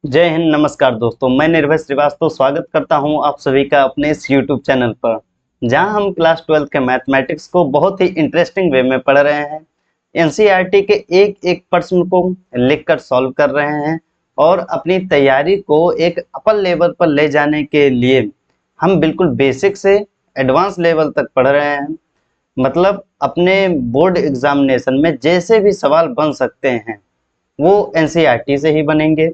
जय हिंद। नमस्कार दोस्तों, मैं निर्भय श्रीवास्तव स्वागत करता हूं आप सभी का अपने इस YouTube चैनल पर, जहां हम क्लास 12 के मैथमेटिक्स को बहुत ही इंटरेस्टिंग वे में पढ़ रहे हैं। एनसीईआरटी के एक एक प्रश्न को लिखकर सॉल्व कर रहे हैं और अपनी तैयारी को एक अपर लेवल पर ले जाने के लिए हम बिल्कुल बेसिक से एडवांस लेवल तक पढ़ रहे हैं। मतलब अपने बोर्ड एग्जामिनेशन में जैसे भी सवाल बन सकते हैं वो एनसीईआरटी से ही बनेंगे।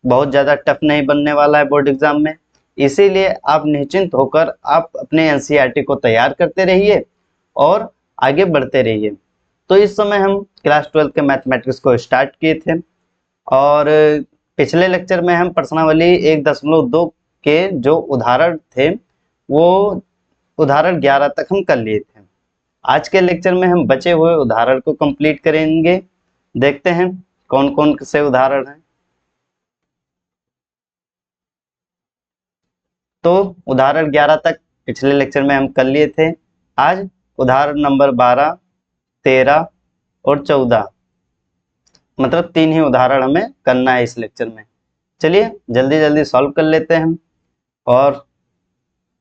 बहुत ज़्यादा टफ नहीं बनने वाला है बोर्ड एग्जाम में। इसीलिए आप निश्चिंत होकर आप अपने एनसीईआरटी को तैयार करते रहिए और आगे बढ़ते रहिए। तो इस समय हम क्लास 12 के मैथमेटिक्स को स्टार्ट किए थे और पिछले लेक्चर में हम प्रश्नावली 1.2 के जो उदाहरण थे वो उदाहरण 11 तक हम कर लिए थे। आज के लेक्चर में हम बचे हुए उदाहरण को कंप्लीट करेंगे। देखते हैं कौन कौन से उदाहरण हैं। तो उदाहरण 11 तक पिछले लेक्चर में हम कर लिए थे। आज उदाहरण नंबर 12, 13 और 14, मतलब 3 ही उदाहरण हमें करना है इस लेक्चर में। चलिए जल्दी जल्दी सॉल्व कर लेते हैं और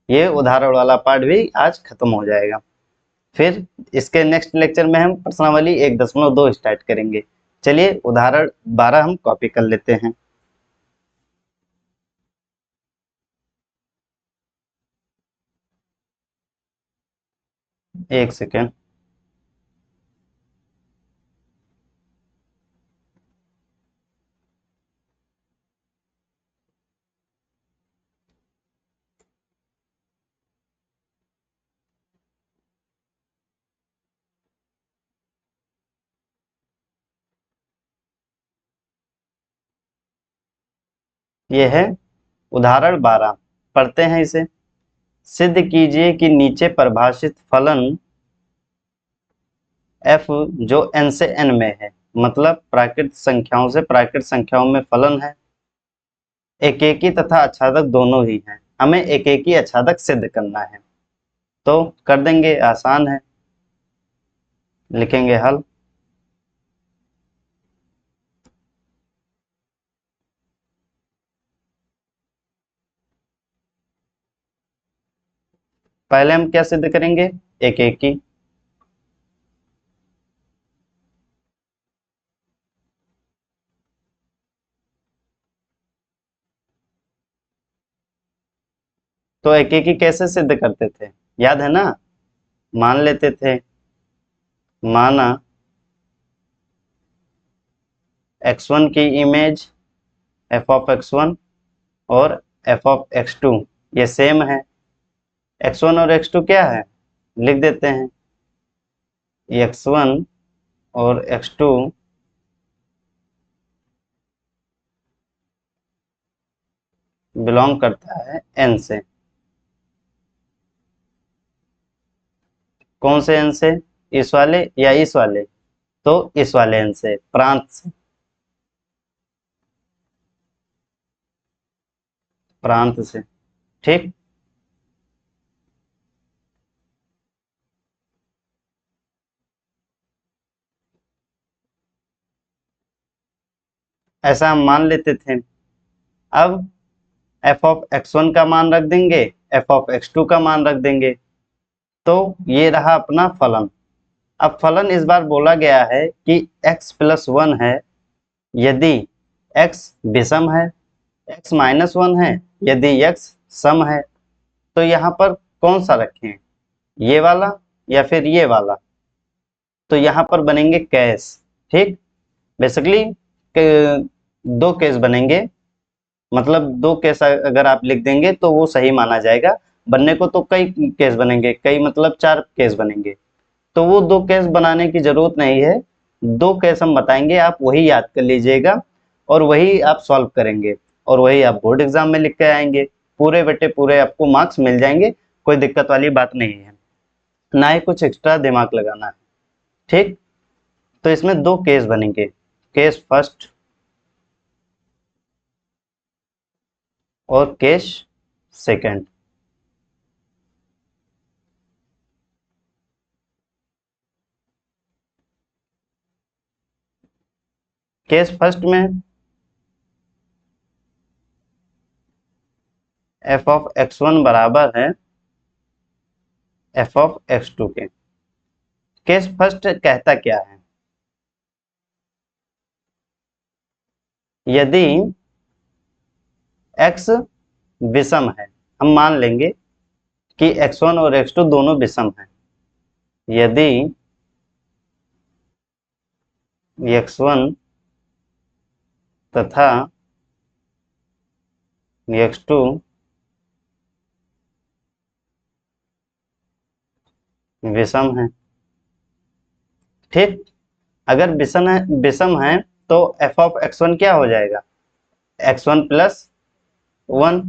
ये उदाहरण वाला पार्ट भी आज खत्म हो जाएगा। फिर इसके नेक्स्ट लेक्चर में हम प्रश्नावली 1.2 स्टार्ट करेंगे। चलिए उदाहरण 12 हम कॉपी कर लेते हैं। एक सेकेंड। ये है उदाहरण 12। पढ़ते हैं इसे। सिद्ध कीजिए कि नीचे परिभाषित फलन f जो n से n में है, मतलब प्राकृत संख्याओं से प्राकृत संख्याओं में फलन है, एकेकी तथा आच्छादक दोनों ही हैं। हमें एकेकी आच्छादक सिद्ध करना है। तो कर देंगे, आसान है। लिखेंगे हल। पहले हम क्या सिद्ध करेंगे? एकेकी। तो एकेकी कैसे सिद्ध करते थे, याद है ना? मान लेते थे, माना x1 की इमेज f ऑफ x1 और f ऑफ x2 ये सेम है। x1 और x2 क्या है, लिख देते हैं। x1 और x2 बिलोंग करता है n से। कौन से n से? इस वाले या इस वाले? तो इस वाले n से, प्रांत से। प्रांत से, ठीक। ऐसा हम मान लेते थे। अब f ऑफ x1 का मान रख देंगे, f ऑफ x2 का मान रख देंगे। तो ये रहा अपना फलन। अब फलन इस बार बोला गया है कि x+1 है यदि x विषम है, x-1 है यदि x सम है। तो यहाँ पर कौन सा रखें, ये वाला या फिर ये वाला? तो यहाँ पर बनेंगे केस, ठीक। बेसिकली दो केस बनेंगे, मतलब दो केस अगर आप लिख देंगे तो वो सही माना जाएगा। बनने को तो कई केस बनेंगे, कई मतलब 4 केस बनेंगे। तो वो दो केस बनाने की जरूरत नहीं है। दो केस हम बताएंगे, आप वही याद कर लीजिएगा और वही आप सॉल्व करेंगे और वही आप बोर्ड एग्जाम में लिख के आएंगे। पूरे बटे पूरे आपको मार्क्स मिल जाएंगे, कोई दिक्कत वाली बात नहीं है, ना ही कुछ एक्स्ट्रा दिमाग लगाना है, ठीक। तो इसमें दो केस बनेंगे, केस फर्स्ट और केस सेकंड। केस फर्स्ट में एफ ऑफ x1 बराबर है एफ ऑफ x2 के। केस फर्स्ट कहता क्या है, यदि x विषम है, हम मान लेंगे कि x1 और x2 दोनों विषम हैं। यदि x1 तथा x2 विषम है, ठीक। अगर विषम है तो एफ ऑफ x1 क्या हो जाएगा, x1 प्लस 1,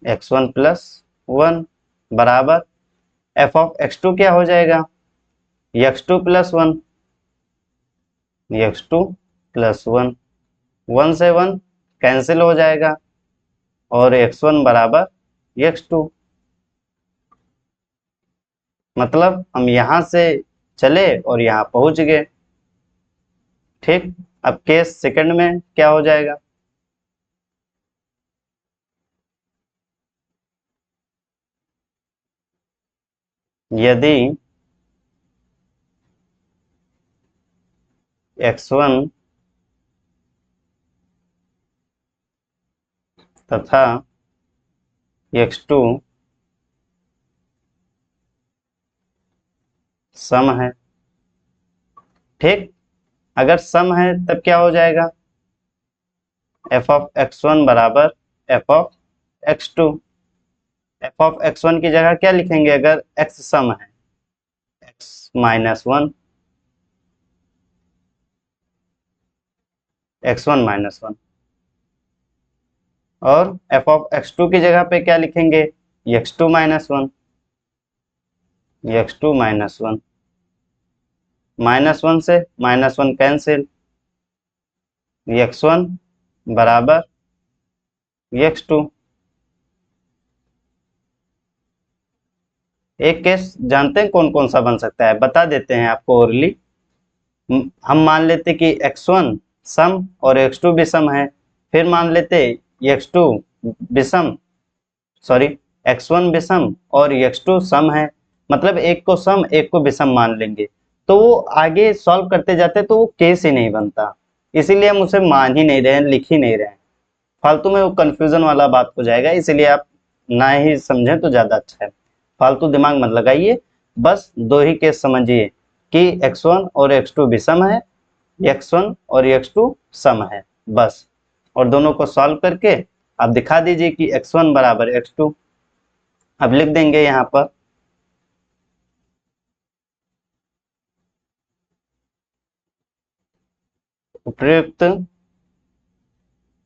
x1 प्लस 1 बराबर एफ ऑफ x2 क्या हो जाएगा, x2 प्लस 1, x2 प्लस 1, 1 से 1 कैंसिल हो जाएगा और x1 बराबर x2। मतलब हम यहां से चले और यहां पहुंच गए, ठीक। अब केस सेकंड में क्या हो जाएगा, यदि x1 तथा x2 सम है, ठीक। अगर सम है तब क्या हो जाएगा, एफ ऑफ x1 बराबर F of x2। F of x1 की जगह क्या लिखेंगे, अगर x सम है, x माइनस 1, x1 माइनस 1। और एफ ऑफ x2 की जगह पे क्या लिखेंगे, x2 माइनस 1, x2 माइनस 1, -1 से -1 कैंसिल, x1 बराबर x2। एक केस जानते हैं कौन कौन सा बन सकता है, बता देते हैं आपको ओरली। हम मान लेते कि x1 सम और x2 भी सम है, फिर मान लेते x2 विषम, सॉरी x1 विषम और x2 सम है, मतलब एक को सम एक को विषम मान लेंगे, तो वो आगे सॉल्व करते जाते तो वो केस ही नहीं बनता। इसीलिए हम उसे मान ही नहीं रहे हैं, लिख ही नहीं रहे हैं, फालतू में वो कंफ्यूजन वाला बात हो जाएगा। इसीलिए आप ना ही समझें तो ज्यादा अच्छा है, फालतू दिमाग मत लगाइए, बस दो ही केस समझिए कि x1 और x2 विषम है, x1 और x2 सम है, बस। और दोनों को सॉल्व करके आप दिखा दीजिए कि x1 बराबर x2। अब लिख देंगे यहाँ पर उपयुक्त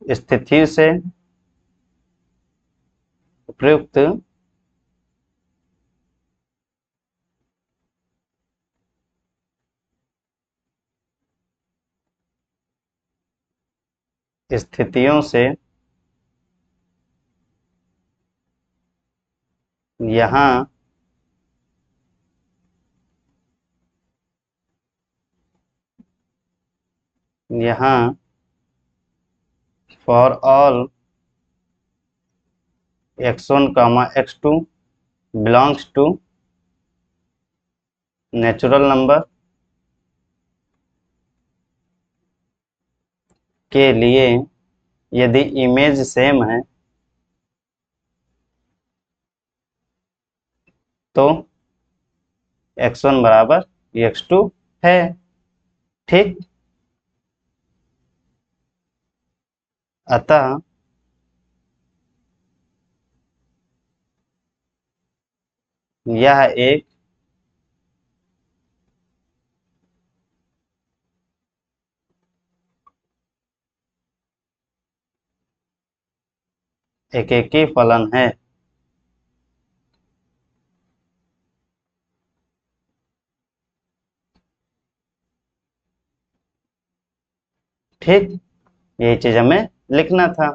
स्थिति से उपयुक्त स्थितियों से यहाँ यहाँ for all x1 x2 belongs to natural number के लिए यदि इमेज सेम है तो x1 बराबर x2 है, ठीक। अतः यह एक ही फलन है, ठीक। यही चीज हमें लिखना था।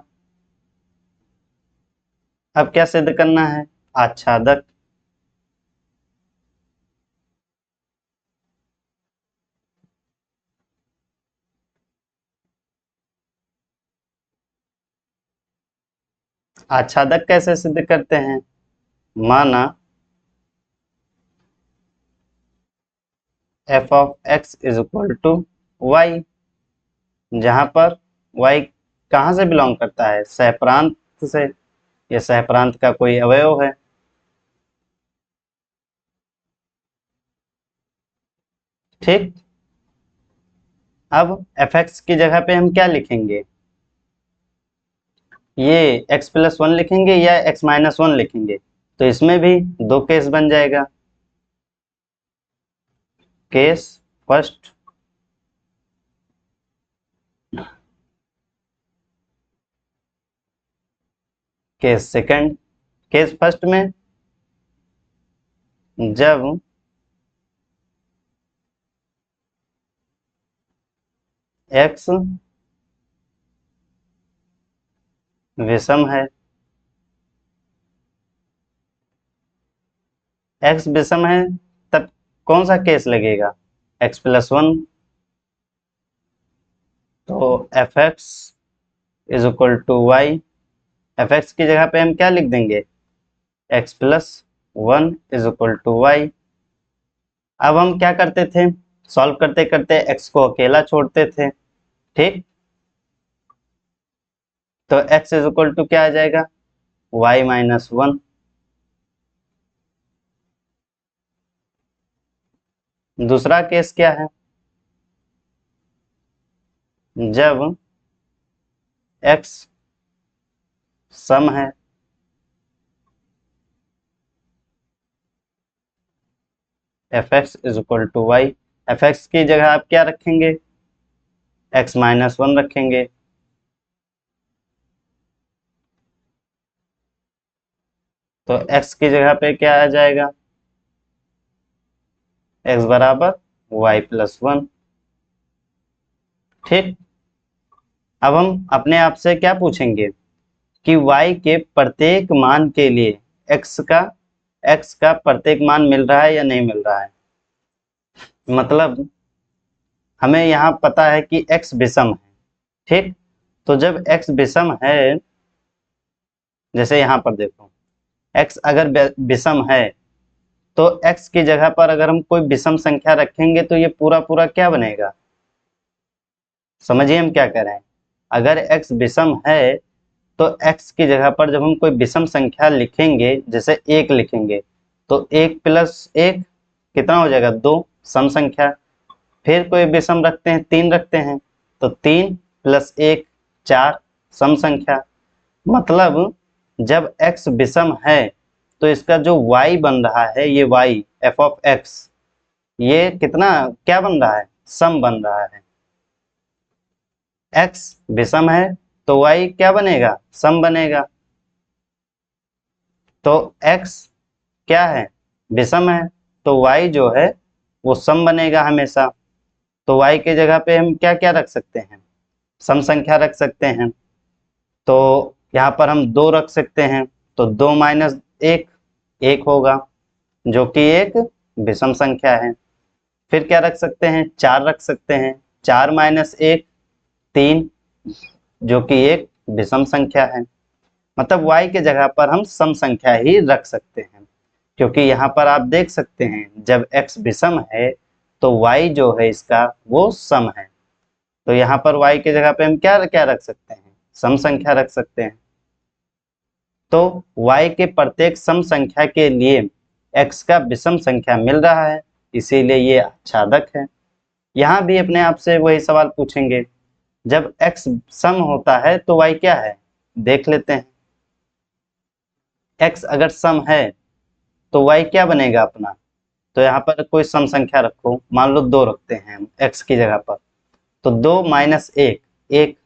अब क्या सिद्ध करना है, आच्छादक। आच्छादक कैसे सिद्ध करते हैं? माना F of X is equal to Y, जहां पर वाई कहाँ से बिलोंग करता है? सहप्रांत से। यह सहप्रांत का कोई अवयव है। ठीक, अब एफ एक्स की जगह पे हम क्या लिखेंगे? ये x प्लस वन लिखेंगे या x माइनस वन लिखेंगे? तो इसमें भी दो केस बन जाएगा। Case first, case second. Case first में जब x विषम है, x विषम है, तब कौन सा केस लगेगा? x plus one. तो f x is equal to Y, F x की जगह पे हम क्या लिख देंगे? x plus one is equal to y. अब हम क्या करते थे? सॉल्व करते करते x को अकेला छोड़ते थे। ठीक, तो x इज इक्वल टू क्या आ जाएगा? y minus one. दूसरा केस क्या है? जब x सम है, F x is equal to Y, F x की जगह आप क्या रखेंगे? x माइनस वन रखेंगे। तो x की जगह पे क्या आ जाएगा? x बराबर y प्लस वन। ठीक, अब हम अपने आप से क्या पूछेंगे कि y के प्रत्येक मान के लिए x का प्रत्येक मान मिल रहा है या नहीं मिल रहा है? मतलब हमें यहाँ पता है कि x विषम है। ठीक, तो जब x विषम है, जैसे यहाँ पर देखो x अगर विषम है, तो x की जगह पर अगर हम कोई विषम संख्या रखेंगे तो ये पूरा पूरा क्या बनेगा? समझिए हम क्या कह रहे हैं। अगर x विषम है तो x की जगह पर जब हम कोई विषम संख्या लिखेंगे, जैसे एक लिखेंगे, तो एक प्लस एक कितना हो जाएगा? दो, सम संख्या। फिर कोई विषम रखते हैं, तीन रखते हैं, तो तीन प्लस एक चार, सम संख्या। मतलब जब x विषम है तो इसका जो y बन रहा है, ये y f ऑफ x, ये कितना क्या बन रहा है? सम बन रहा है। x विषम है तो y क्या बनेगा? सम बनेगा। तो x क्या है? विषम है, तो y जो है वो सम बनेगा हमेशा। तो y के जगह पे हम क्या क्या रख सकते हैं? सम संख्या रख सकते हैं। तो यहाँ पर हम दो रख सकते हैं, तो दो माइनस एक, एक होगा, जो कि एक विषम संख्या है। फिर क्या रख सकते हैं? चार रख सकते हैं, चार माइनस एक, तीन, जो कि एक विषम संख्या है। मतलब y के जगह पर हम सम संख्या ही रख सकते हैं, क्योंकि यहाँ पर आप देख सकते हैं जब x विषम है तो y जो है इसका वो सम है। तो यहाँ पर y के जगह पे हम क्या क्या रख सकते हैं? सम संख्या रख सकते हैं। तो y के प्रत्येक सम संख्या के लिए x का विषम संख्या मिल रहा है, इसीलिए ये आच्छादक है। यहाँ भी अपने आप से वही सवाल पूछेंगे, जब x सम होता है तो y क्या है? देख लेते हैं। x अगर सम है तो y क्या बनेगा अपना? तो यहाँ पर कोई सम संख्या रखो, मान लो दो रखते हैं हम x की जगह पर, तो दो माइनस एक, एक,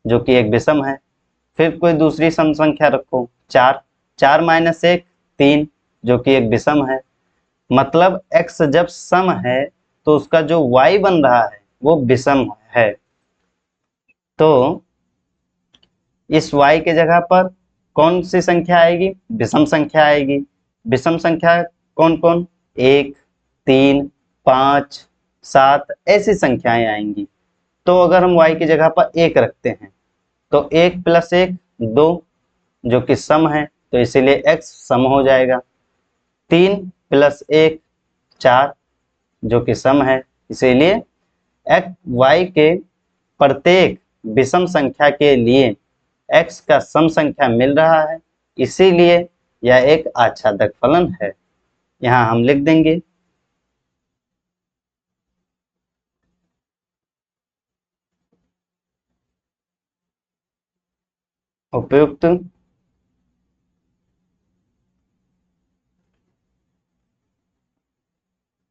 जो कि एक विषम है। फिर कोई दूसरी सम संख्या रखो, चार, चार माइनस एक, तीन, जो कि एक विषम है। मतलब x जब सम है तो उसका जो y बन रहा है वो विषम है। तो इस y के जगह पर कौन सी संख्या आएगी? विषम संख्या आएगी। विषम संख्या कौन कौन? एक, तीन, पाँच, सात, ऐसी संख्याएं आएंगी। तो अगर हम y की जगह पर एक रखते हैं तो एक प्लस एक, दो, जो कि सम है, तो इसीलिए x सम हो जाएगा। 3 + 1 4 जो कि सम है, इसीलिए x y के प्रत्येक विषम संख्या के लिए x का सम संख्या मिल रहा है, इसीलिए यह एक आच्छादक फलन है। यहाँ हम लिख देंगे उपयुक्त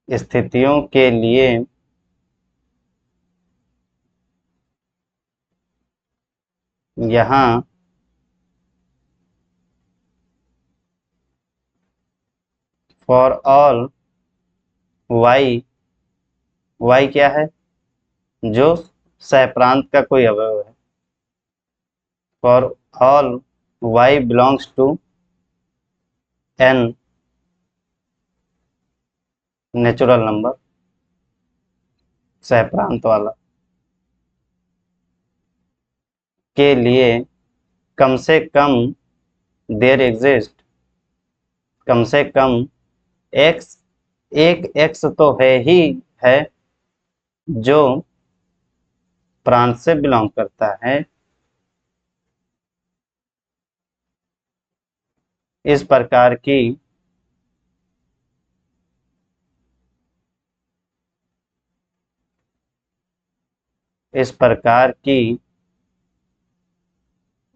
स्थितियों के लिए यहाँ फॉर ऑल y, y क्या है, जो सहप्रांत का कोई अवयव है। For all y belongs to n natural number, सहप्रांत वाला, के लिए कम से कम देयर एग्जिस्ट, कम से कम x, एक x तो है ही है जो प्रांत से बिलोंग करता है। इस प्रकार की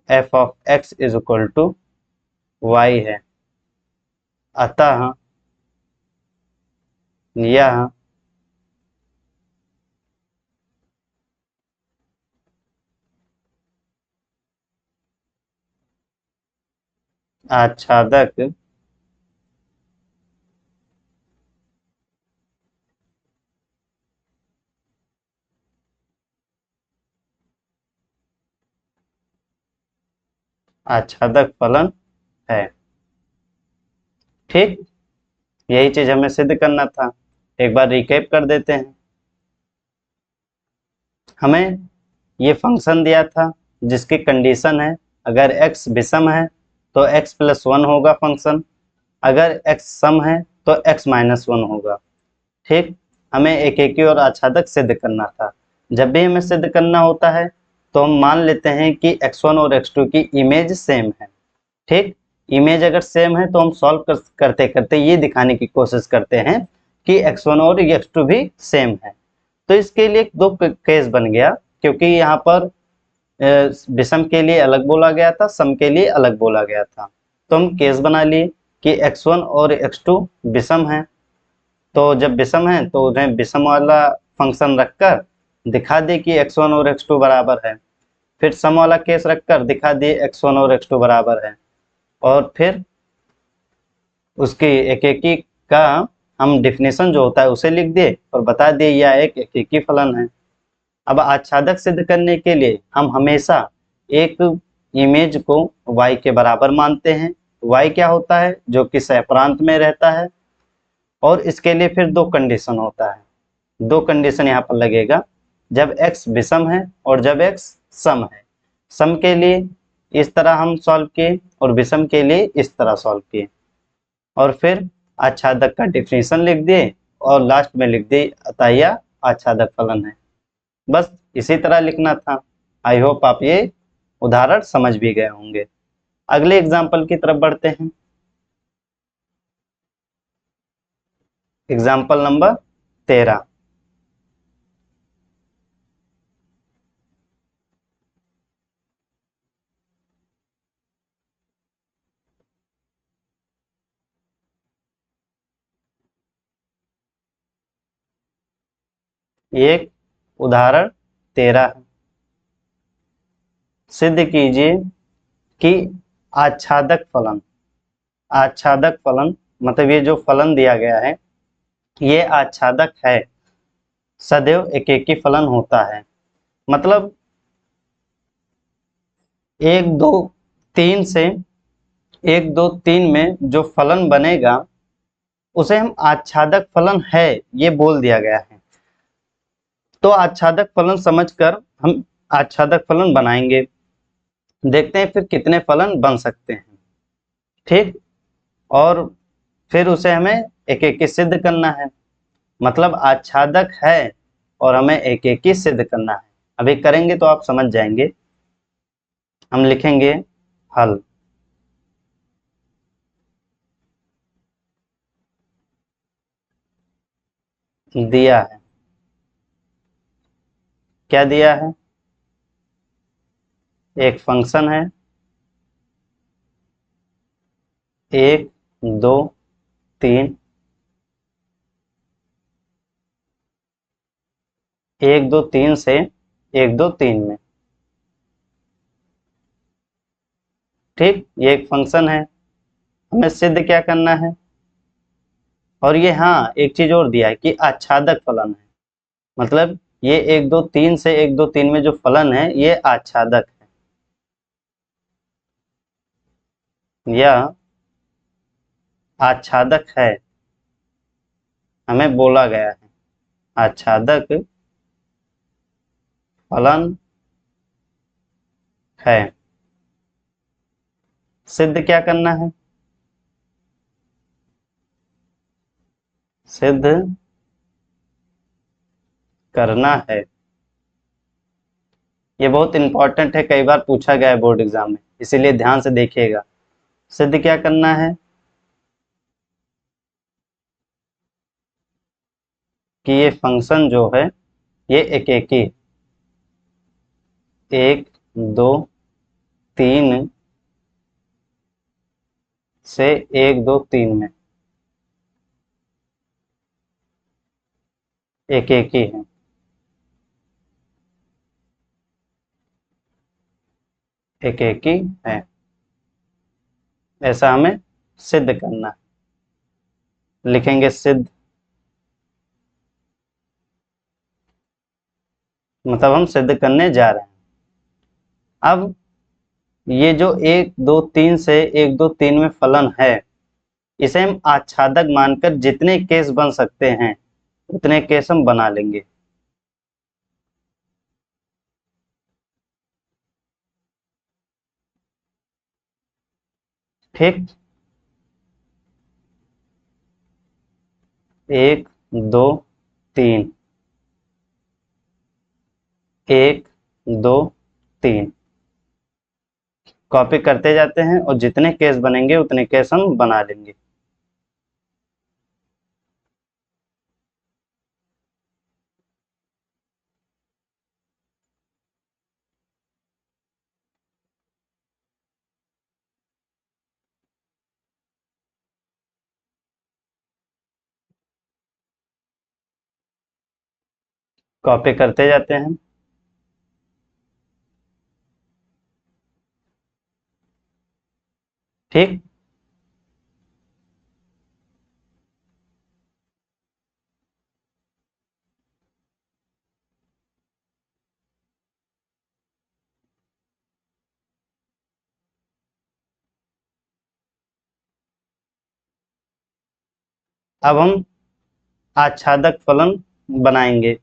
f of x is equal to y है। अतः यह आच्छादक फलन है। ठीक, यही चीज हमें सिद्ध करना था। एक बार रिकैप कर देते हैं। हमें ये फंक्शन दिया था जिसकी कंडीशन है अगर x विषम है तो x + 1 होगा फंक्शन, अगर x सम है तो x - 1 होगा। ठीक, हमें एकेकी और आच्छादक सिद्ध करना था। जब भी हमें सिद्ध करना होता है तो हम मान लेते हैं कि x1 और x2 की इमेज सेम है। ठीक, इमेज अगर सेम है तो हम सॉल्व करते करते ये दिखाने की कोशिश करते हैं कि x1 और x2 भी सेम है। तो इसके लिए दो केस बन गया, क्योंकि यहाँ पर विषम के लिए अलग बोला गया था, सम के लिए अलग बोला गया था। तो हम केस बना लिए कि x1 और x2 विषम है, तो जब विषम है तो उन्हें विषम वाला फंक्शन रखकर दिखा दे कि x1 और x2 बराबर है। फिर सम वाला केस रखकर दिखा दिए x1 और x2 बराबर है, और फिर उसकी एकेकी का हम डिफिनेशन जो होता है उसे लिख दिए और बता दिए यह एक एकेकी फलन है। अब आच्छादक सिद्ध करने के लिए हम हमेशा एक इमेज को y के बराबर मानते हैं। y क्या होता है, जो कि सहप्रांत में रहता है, और इसके लिए फिर दो कंडीशन होता है। दो कंडीशन यहाँ पर लगेगा, जब x विषम है और जब x सम है। सम के लिए इस तरह हम सॉल्व किए और विषम के लिए इस तरह सॉल्व किए, और फिर आच्छादक का डिफिनेशन लिख दिए और लास्ट में लिख दिए अतः यह आच्छादक फलन है। बस इसी तरह लिखना था। आई होप आप ये उदाहरण समझ भी गए होंगे। अगले एग्जाम्पल की तरफ बढ़ते हैं। Example number 13। एक उदाहरण 13 सिद्ध कीजिए कि आच्छादक फलन, आच्छादक फलन मतलब ये जो फलन दिया गया है ये आच्छादक है, सदैव एकेकी फलन होता है। मतलब 1 2 3 से 1 2 3 में जो फलन बनेगा उसे हम आच्छादक फलन है ये बोल दिया गया है। तो आच्छादक फलन समझकर हम आच्छादक फलन बनाएंगे। देखते हैं फिर कितने फलन बन सकते हैं। ठीक, और फिर उसे हमें एक एक सिद्ध करना है, मतलब आच्छादक है और हमें एक एक ही सिद्ध करना है। अभी करेंगे तो आप समझ जाएंगे। हम लिखेंगे हल। दिया है, क्या दिया है? एक फंक्शन है, 1 2 3, 1 2 3 से 1 2 3 में। ठीक, ये एक फंक्शन है, हमें सिद्ध क्या करना है? और ये, हाँ, एक चीज और दिया है कि आच्छादक फलन है, मतलब ये 1 2 3 से 1 2 3 में जो फलन है ये आच्छादक है या आच्छादक है, हमें बोला गया है आच्छादक फलन है। सिद्ध क्या करना है? सिद्ध करना है। ये बहुत इंपॉर्टेंट है, कई बार पूछा गया है बोर्ड एग्जाम में, इसीलिए ध्यान से देखिएगा। सिद्ध क्या करना है? कि ये फंक्शन जो है ये एकेकी 1 2 3 से 1 2 3 में एकेकी है। एकेकी है, ऐसा हमें सिद्ध करना है। लिखेंगे सिद्ध, मतलब हम सिद्ध करने जा रहे हैं। अब ये जो 1 2 3 से 1 2 3 में फलन है, इसे हम आच्छादक मानकर जितने केस बन सकते हैं उतने केस हम बना लेंगे। ठीक, 1 2 3, 1 2 3 कॉपी करते जाते हैं और जितने केस बनेंगे उतने केस हम बना लेंगे। कॉपी करते जाते हैं। ठीक, अब हम आच्छादक फलन बनाएंगे।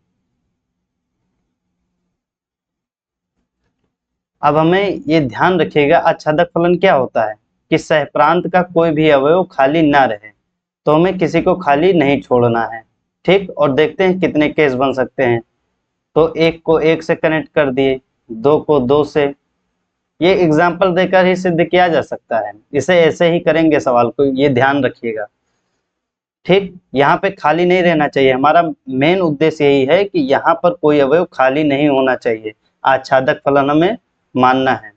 अब हमें ये ध्यान रखिएगा आच्छादक फलन क्या होता है कि सहप्रांत का कोई भी अवयव खाली ना रहे, तो हमें किसी को खाली नहीं छोड़ना है। ठीक, और देखते हैं कितने केस बन सकते हैं। तो 1 को 1 से कनेक्ट कर दिए, 2 को 2 से। ये एग्जाम्पल देकर ही सिद्ध किया जा सकता है, इसे ऐसे ही करेंगे सवाल को, ये ध्यान रखिएगा। ठीक, यहाँ पे खाली नहीं रहना चाहिए, हमारा मेन उद्देश्य यही है कि यहाँ पर कोई अवयव खाली नहीं होना चाहिए, आच्छादक फलन हमें मानना है।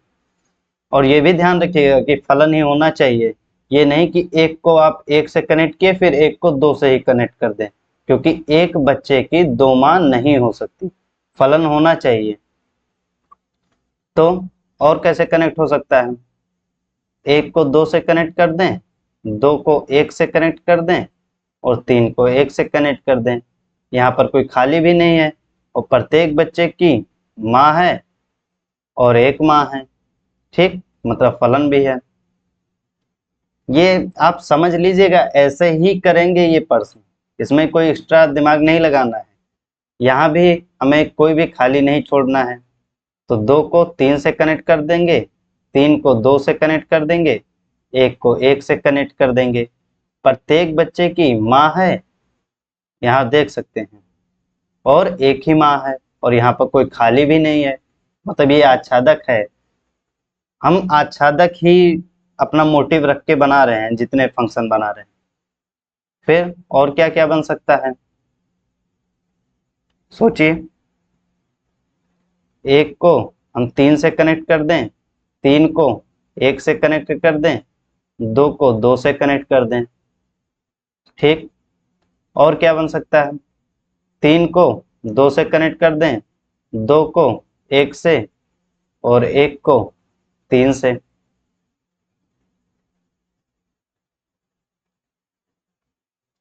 और ये भी ध्यान रखिएगा कि फलन ही होना चाहिए, ये नहीं कि एक को आप 1 से कनेक्ट किए फिर एक को 2 से ही कनेक्ट कर दें, क्योंकि एक बच्चे की 2 माँ नहीं हो सकती, फलन होना चाहिए। तो और कैसे कनेक्ट हो सकता है? 1 को 2 से कनेक्ट कर दें, 2 को 1 से कनेक्ट कर दें और 3 को 1 से कनेक्ट कर दें। यहाँ पर कोई खाली भी नहीं है और प्रत्येक बच्चे की माँ है और एक माँ है। ठीक, मतलब फलन भी है। ये आप समझ लीजिएगा, ऐसे ही करेंगे ये प्रश्न, इसमें कोई एक्स्ट्रा दिमाग नहीं लगाना है। यहाँ भी हमें कोई भी खाली नहीं छोड़ना है। तो 2 को 3 से कनेक्ट कर देंगे 3 को 2 से कनेक्ट कर देंगे, 1 को 1 से कनेक्ट कर देंगे। प्रत्येक बच्चे की माँ है, यहाँ देख सकते हैं, और एक ही माँ है, और यहाँ पर कोई खाली भी नहीं है, मतलब ये आच्छादक है। हम आच्छादक ही अपना मोटिव रख के बना रहे हैं, जितने फंक्शन बना रहे हैं। फिर और क्या क्या बन सकता है, सोचिए। 1 को हम 3 से कनेक्ट कर दें, 3 को 1 से कनेक्ट कर दें, 2 को 2 से कनेक्ट कर दें। ठीक, और क्या बन सकता है, 3 को 2 से कनेक्ट कर दें, 2 को 1 से, और 1 को 3 से।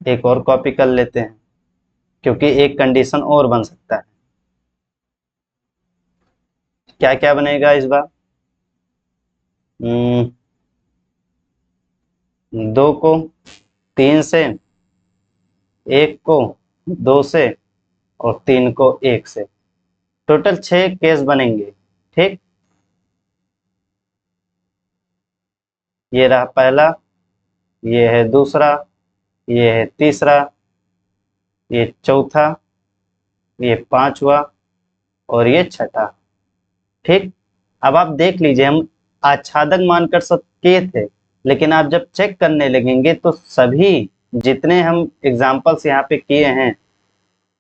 एक और कॉपी कर लेते हैं, क्योंकि एक कंडीशन और बन सकता है। क्या क्या बनेगा इस बार, 2 को 3 से, 1 को 2 से, और 3 को 1 से। टोटल 6 केस बनेंगे। ठीक, ये रहा पहला, ये है दूसरा, ये है तीसरा, ये चौथा, ये पांचवा, और ये छठा। ठीक, अब आप देख लीजिए, हम आच्छादक मानकर सब किए थे, लेकिन आप जब चेक करने लगेंगे तो सभी जितने हम एग्जाम्पल्स यहाँ पे किए हैं,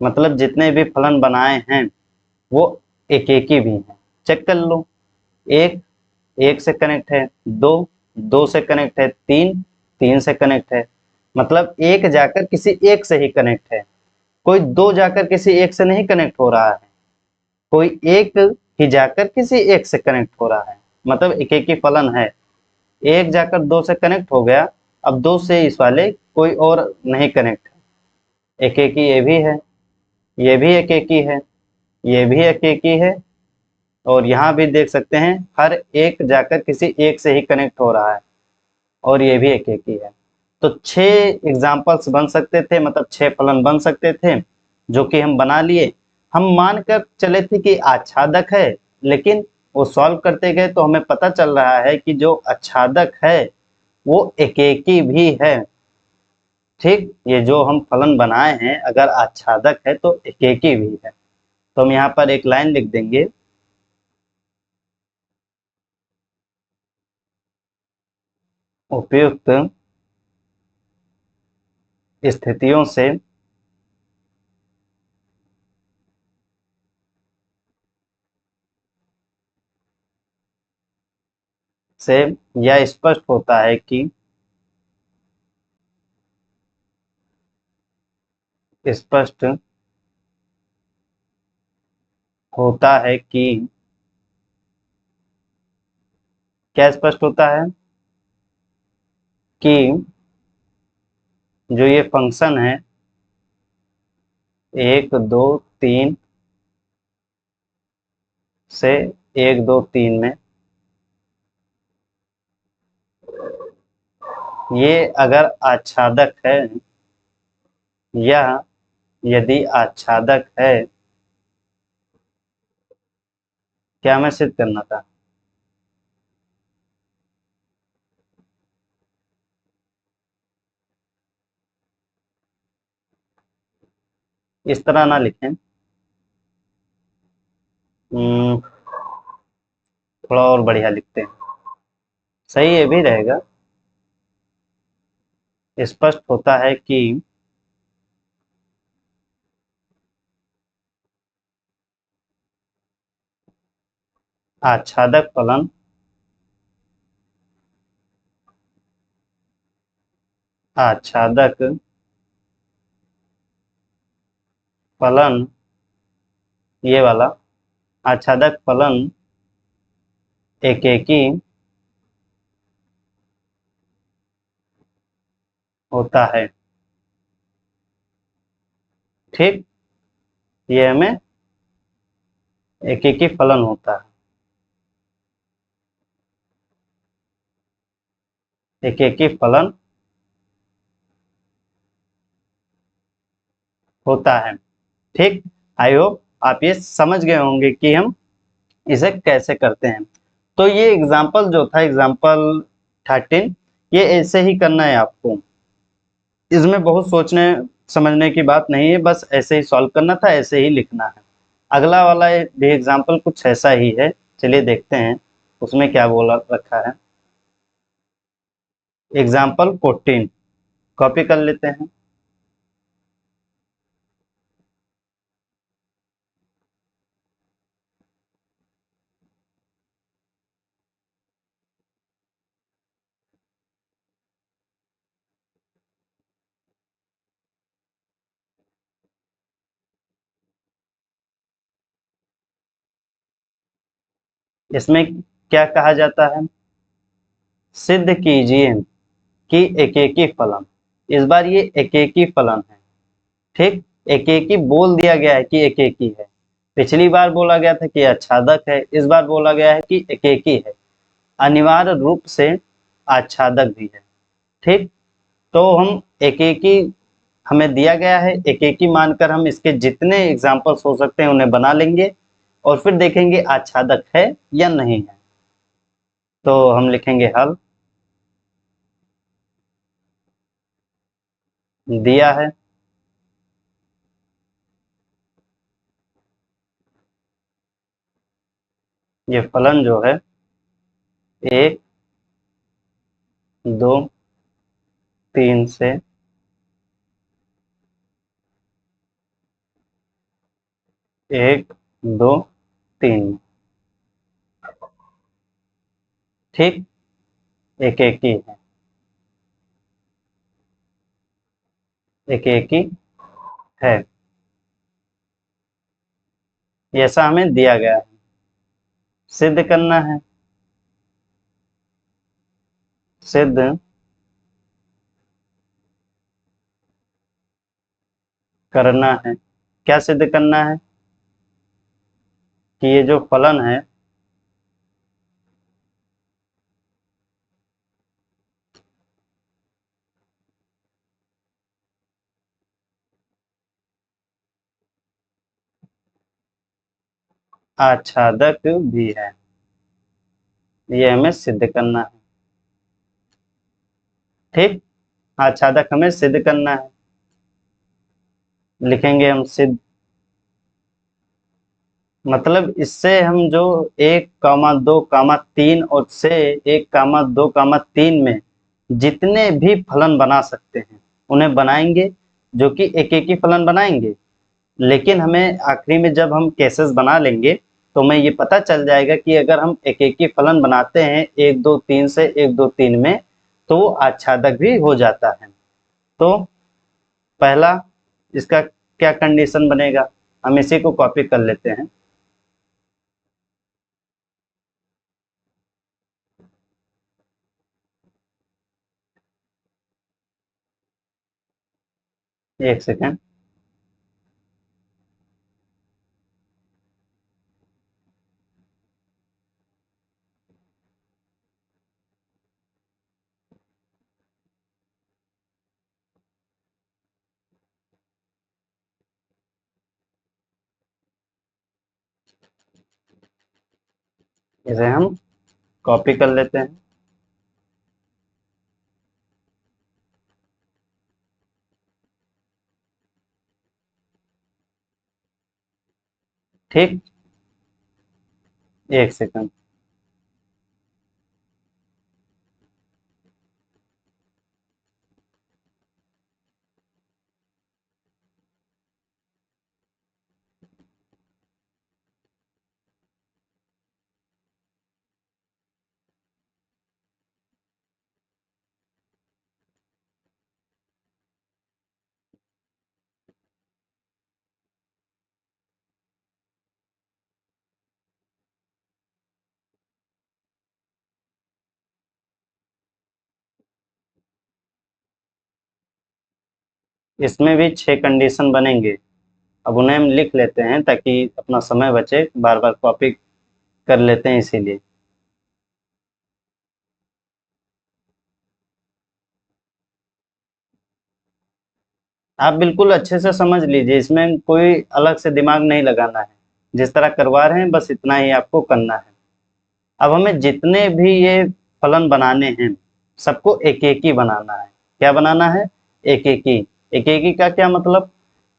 मतलब जितने भी फलन बनाए हैं, वो एक एक ही भी हैं। चेक कर लो, एक 1 से कनेक्ट है, 2 2 से कनेक्ट है, 3 3 से कनेक्ट है, मतलब एक जाकर किसी एक से ही कनेक्ट है। कोई 2 जाकर किसी एक से नहीं कनेक्ट हो रहा है, कोई एक ही जाकर किसी एक से कनेक्ट हो रहा है, मतलब एक एक ही फलन है। एक जाकर 2 से कनेक्ट हो गया, अब 2 से इस वाले कोई और नहीं कनेक्ट है, एक एक ही ये भी है, ये भी एक एक ही है, ये भी एक एक ही है, और यहाँ भी देख सकते हैं हर एक जाकर किसी एक से ही कनेक्ट हो रहा है, और ये भी एक एक ही है। तो 6 एग्जाम्पल्स बन सकते थे, मतलब 6 फलन बन सकते थे, जो कि हम बना लिए। हम मानकर चले थे कि आच्छादक है, लेकिन वो सॉल्व करते गए तो हमें पता चल रहा है कि जो आच्छादक है वो एकेकी भी है। ठीक, ये जो हम फलन बनाए हैं अगर आच्छादक है तो एकेकी भी है। तो हम यहाँ पर एक लाइन लिख देंगे, उपयुक्त स्थितियों से यह स्पष्ट होता है कि स्पष्ट होता है कि क्या स्पष्ट होता है कि जो ये फंक्शन है 1 2 3 से 1 2 3 में, ये अगर आच्छादक है, यह यदि आच्छादक है, क्या हमें सिद्ध करना था, इस तरह ना लिखें, थोड़ा और बढ़िया लिखते हैं, सही ये भी रहेगा। स्पष्ट होता है कि आच्छादक फलन आच्छादक फलन ये वाला आच्छादक फलन एकेकी होता है। ठीक, ये हमें एकेकी फलन होता है, एकेकी फलन होता है। ठीक, आई होप आप ये समझ गए होंगे कि हम इसे कैसे करते हैं। तो ये एग्जाम्पल जो था, एग्जाम्पल 13, ये ऐसे ही करना है आपको। इसमें बहुत सोचने समझने की बात नहीं है, बस ऐसे ही सॉल्व करना था, ऐसे ही लिखना है। अगला वाला भी एग्जाम्पल कुछ ऐसा ही है, चलिए देखते हैं उसमें क्या बोला रखा है। एग्जाम्पल 14 कॉपी कर लेते हैं। इसमें क्या कहा जाता है, सिद्ध कीजिए कि एकेकी फलन। इस बार ये एकेकी फलन है, ठीक। एकेकी बोल दिया गया है कि एकेकी है। पिछली बार बोला गया था कि आच्छादक है, इस बार बोला गया है कि एकेकी है, अनिवार्य रूप से आच्छादक भी है, ठीक। तो हम एकेकी हमें दिया गया है, एकेकी मानकर हम इसके जितने एग्जाम्पल्स हो सकते हैं उन्हें बना लेंगे और फिर देखेंगे आच्छादक है या नहीं है। तो हम लिखेंगे हल, दिया है, ये फलन जो है 1, 2, 3 से 1, 2, 3, ठीक, एक एक ही है, एक एक ही है, ये ऐसा हमें दिया गया है, सिद्ध करना है, सिद्ध करना है। क्या सिद्ध करना है कि ये जो फलन है आच्छादक भी है, ये हमें सिद्ध करना है, ठीक। आच्छादक हमें सिद्ध करना है, लिखेंगे हम सिद्ध, मतलब इससे हम जो 1, 2, 3 और से 1, 2, 3 में जितने भी फलन बना सकते हैं उन्हें बनाएंगे, जो कि एक एक ही फलन बनाएंगे। लेकिन हमें आखिरी में जब हम केसेस बना लेंगे तो हमें ये पता चल जाएगा कि अगर हम एक एक ही फलन बनाते हैं 1, 2, 3 से 1, 2, 3 में, तो वो आच्छादक भी हो जाता है। तो पहला इसका क्या कंडीशन बनेगा, हम इसी को कॉपी कर लेते हैं। एक सेकेंड, इसे हम कॉपी कर लेते हैं, ठीक। एक सेकंड, इसमें भी 6 कंडीशन बनेंगे। अब उन्हें हम लिख लेते हैं ताकि अपना समय बचे, बार बार कॉपी कर लेते हैं इसीलिए। आप बिल्कुल अच्छे से समझ लीजिए, इसमें कोई अलग से दिमाग नहीं लगाना है, जिस तरह करवा रहे हैं बस इतना ही आपको करना है। अब हमें जितने भी ये फलन बनाने हैं सबको एक एक ही बनाना है। क्या बनाना है? एक एक ही। एक एक ही का क्या मतलब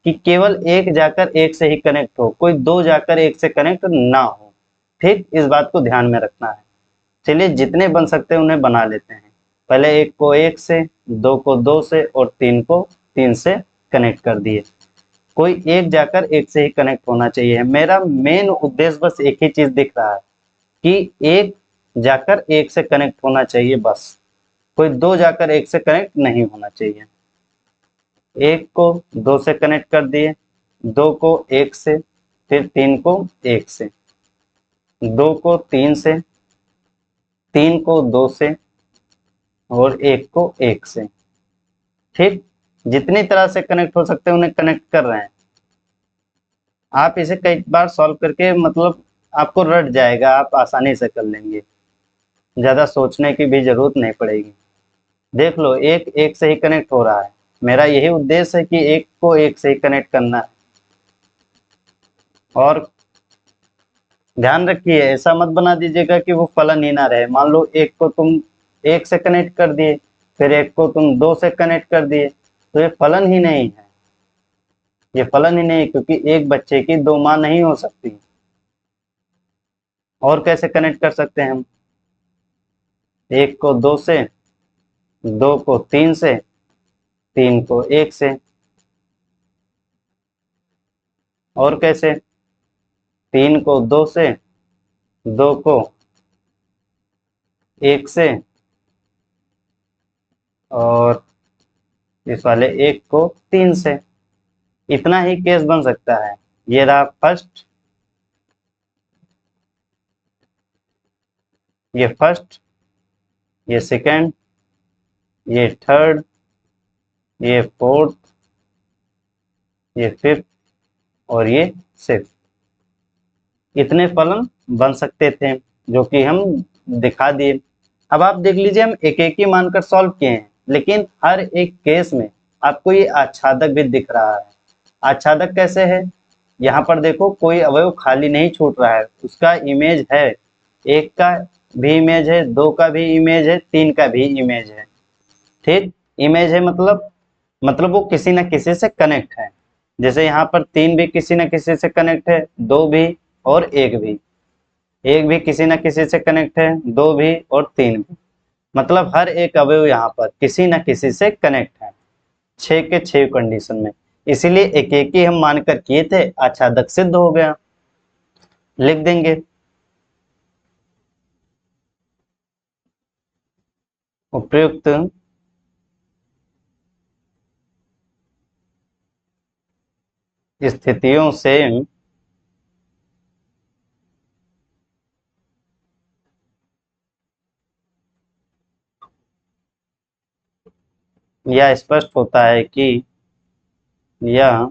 कि केवल एक जाकर एक से ही कनेक्ट हो, कोई दो जाकर एक से कनेक्ट ना हो। ठीक, इस बात को ध्यान में रखना है। चलिए जितने बन सकते हैं उन्हें बना लेते हैं। पहले एक को एक से, दो को दो से और तीन को तीन से कनेक्ट कर दिए। कोई एक जाकर एक से ही कनेक्ट होना चाहिए। मेरा मेन उद्देश्य बस एक ही चीज दिख रहा है कि एक जाकर एक से कनेक्ट होना चाहिए बस। कोई दो जाकर एक से कनेक्ट नहीं होना चाहिए। एक को दो से कनेक्ट कर दिए, दो को एक से, फिर तीन को एक से, दो को तीन से, तीन को दो से और एक को एक से। ठीक, जितनी तरह से कनेक्ट हो सकते हैं उन्हें कनेक्ट कर रहे हैं। आप इसे कई बार सॉल्व करके मतलब आपको रट जाएगा, आप आसानी से कर लेंगे, ज्यादा सोचने की भी जरूरत नहीं पड़ेगी। देख लो, एक एक से ही कनेक्ट हो रहा है। मेरा यही उद्देश्य है कि एक को एक से ही कनेक्ट करना है। और ध्यान रखिए, ऐसा मत बना दीजिएगा कि वो फलन ही ना रहे। मान लो एक को तुम एक से कनेक्ट कर दिए, फिर एक को तुम दो से कनेक्ट कर दिए, तो ये फलन ही नहीं है। ये फलन ही नहीं, क्योंकि एक बच्चे की दो माँ नहीं हो सकती। और कैसे कनेक्ट कर सकते हैं हम? एक को दो से, दो को तीन से, तीन को एक से। और कैसे? तीन को दो से, दो को एक से, और इस वाले एक को तीन से। इतना ही केस बन सकता है। ये रहा फर्स्ट, ये फर्स्ट, ये सेकंड, ये थर्ड, ये फोर्थ, ये फिफ्थ और ये सिक्स। इतने फलन बन सकते थे जो कि हम दिखा दिए। अब आप देख लीजिए, हम एक एक ही मानकर सॉल्व किए हैं, लेकिन हर एक केस में आपको ये आच्छादक भी दिख रहा है। आच्छादक कैसे है? यहाँ पर देखो, कोई अवयव खाली नहीं छूट रहा है, उसका इमेज है। एक का भी इमेज है, दो का भी इमेज है, तीन का भी इमेज है। ठीक, इमेज है मतलब वो किसी न किसी से कनेक्ट है। जैसे यहाँ पर तीन भी किसी न किसी से कनेक्ट है, दो भी और एक भी। एक भी किसी न किसी से कनेक्ट है, दो भी और तीन भी। मतलब हर एक अवयव यहाँ पर किसी न किसी से कनेक्ट है, छह के छह कंडीशन में। इसीलिए एक एक ही हम मानकर किए थे, आच्छादक सिद्ध हो गया। लिख देंगे, उपयुक्त स्थितियों से यह स्पष्ट होता है कि यह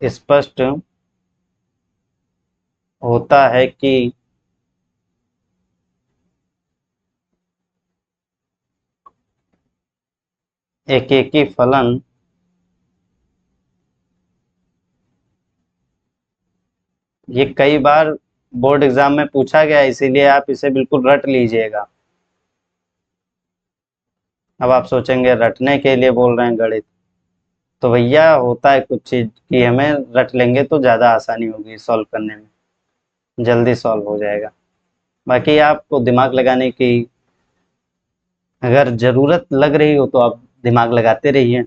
स्पष्ट होता है कि एक एक ही फलन ये कई बार बोर्ड एग्जाम में पूछा गया है, इसीलिए आप इसे बिल्कुल रट लीजिएगा। अब आप सोचेंगे रटने के लिए बोल रहे हैं गणित, तो भैया होता है कुछ चीज कि हमें रट लेंगे तो ज्यादा आसानी होगी सॉल्व करने में, जल्दी सॉल्व हो जाएगा। बाकी आपको दिमाग लगाने की अगर जरूरत लग रही हो तो आप दिमाग लगाते रहिए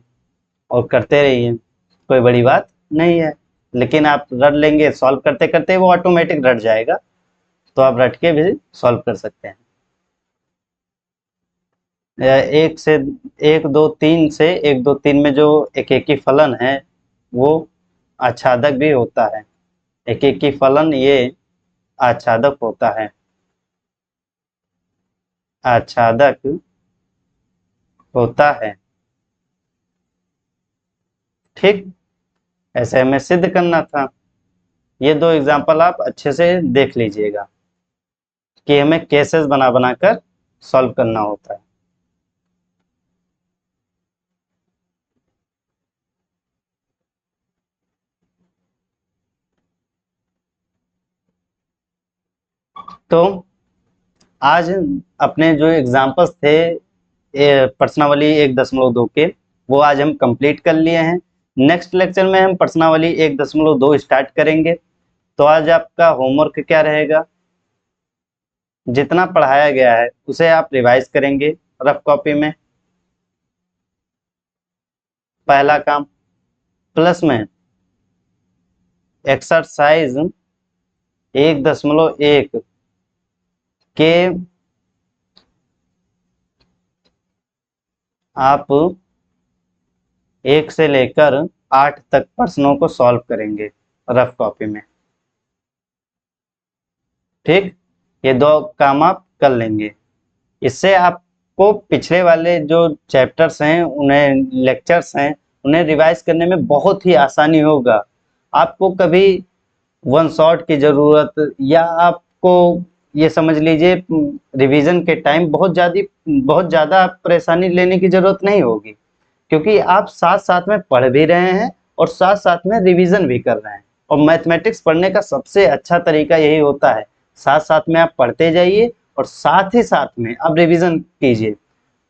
और करते रहिए, कोई बड़ी बात नहीं है। लेकिन आप रट लेंगे, सॉल्व करते करते वो ऑटोमेटिक रट जाएगा, तो आप रट के भी सॉल्व कर सकते हैं। एक से, एक दो तीन से, एक दो तीन में जो एक एक ही फलन है वो आच्छादक भी होता है। एक एक ही फलन ये आच्छादक होता है, आच्छादक होता है। ठीक, ऐसे हमें सिद्ध करना था। ये दो एग्जाम्पल आप अच्छे से देख लीजिएगा कि हमें केसेस बना बना कर सॉल्व करना होता है। तो आज अपने जो एग्जाम्पल्स थे प्रश्नावली 1.2 के, वो आज हम कंप्लीट कर लिए हैं। नेक्स्ट लेक्चर में हम प्रश्नावली 1.2 स्टार्ट करेंगे। तो आज आपका होमवर्क क्या रहेगा, जितना पढ़ाया गया है उसे आप रिवाइज करेंगे रफ कॉपी में। पहला काम, प्लस में एक्सरसाइज 1.1 के आप 1 से लेकर 8 तक प्रश्नों को सॉल्व करेंगे रफ कॉपी में। ठीक, ये 2 काम आप कर लेंगे। इससे आपको पिछले वाले जो चैप्टर्स हैं, उन्हें लेक्चर्स हैं, उन्हें रिवाइज करने में बहुत ही आसानी होगा। आपको कभी वन शॉट की ज़रूरत, या आपको ये समझ लीजिए रिवीजन के टाइम बहुत ज़्यादा परेशानी लेने की ज़रूरत नहीं होगी, क्योंकि आप साथ साथ में पढ़ भी रहे हैं और साथ साथ में रिवीजन भी कर रहे हैं। और मैथमेटिक्स पढ़ने का सबसे अच्छा तरीका यही होता है, साथ साथ में आप पढ़ते जाइए और साथ ही साथ में आप रिवीजन कीजिए।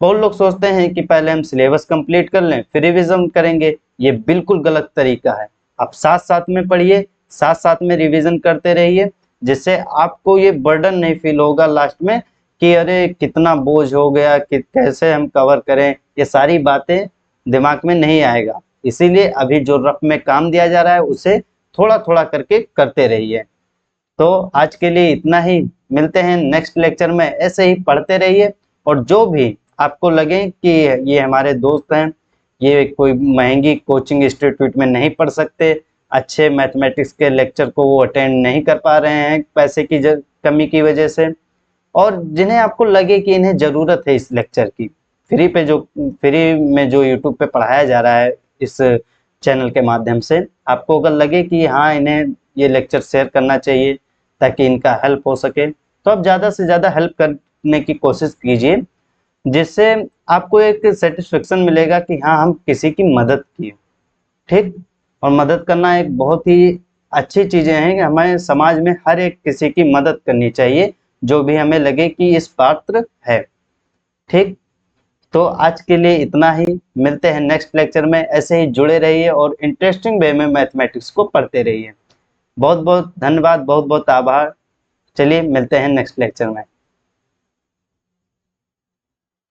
बहुत लोग सोचते हैं कि पहले हम सिलेबस कंप्लीट कर लें फिर रिवीजन करेंगे, ये बिल्कुल गलत तरीका है। आप साथ साथ में पढ़िए, साथ साथ में रिवीजन करते रहिए, जिससे आपको ये बर्डन नहीं फील होगा लास्ट में कि अरे कितना बोझ हो गया, कि कैसे हम कवर करें, ये सारी बातें दिमाग में नहीं आएगा। इसीलिए अभी जो रफ में काम दिया जा रहा है उसे थोड़ा थोड़ा करके करते रहिए। तो आज के लिए इतना ही, मिलते हैं नेक्स्ट लेक्चर में। ऐसे ही पढ़ते रहिए, और जो भी आपको लगे कि ये हमारे दोस्त हैं, ये कोई महंगी कोचिंग इंस्टीट्यूट में नहीं पढ़ सकते, अच्छे मैथमेटिक्स के लेक्चर को वो अटेंड नहीं कर पा रहे हैं पैसे की कमी की वजह से, और जिन्हें आपको लगे कि इन्हें ज़रूरत है इस लेक्चर की, फ्री में जो यूट्यूब पे पढ़ाया जा रहा है इस चैनल के माध्यम से, आपको अगर लगे कि हाँ इन्हें ये लेक्चर शेयर करना चाहिए ताकि इनका हेल्प हो सके, तो आप ज़्यादा से ज़्यादा हेल्प करने की कोशिश कीजिए, जिससे आपको एक सेटिस्फेक्शन मिलेगा कि हाँ हम किसी की मदद की। ठीक, और मदद करना एक बहुत ही अच्छी चीज़ें हैं कि हमें समाज में हर एक किसी की मदद करनी चाहिए, जो भी हमें लगे कि इस पात्र है। ठीक, तो आज के लिए इतना ही, मिलते हैं नेक्स्ट लेक्चर में। ऐसे ही जुड़े रहिए और इंटरेस्टिंग वे में मैथमेटिक्स को पढ़ते रहिए। बहुत बहुत धन्यवाद, बहुत बहुत आभार। चलिए मिलते हैं नेक्स्ट लेक्चर में।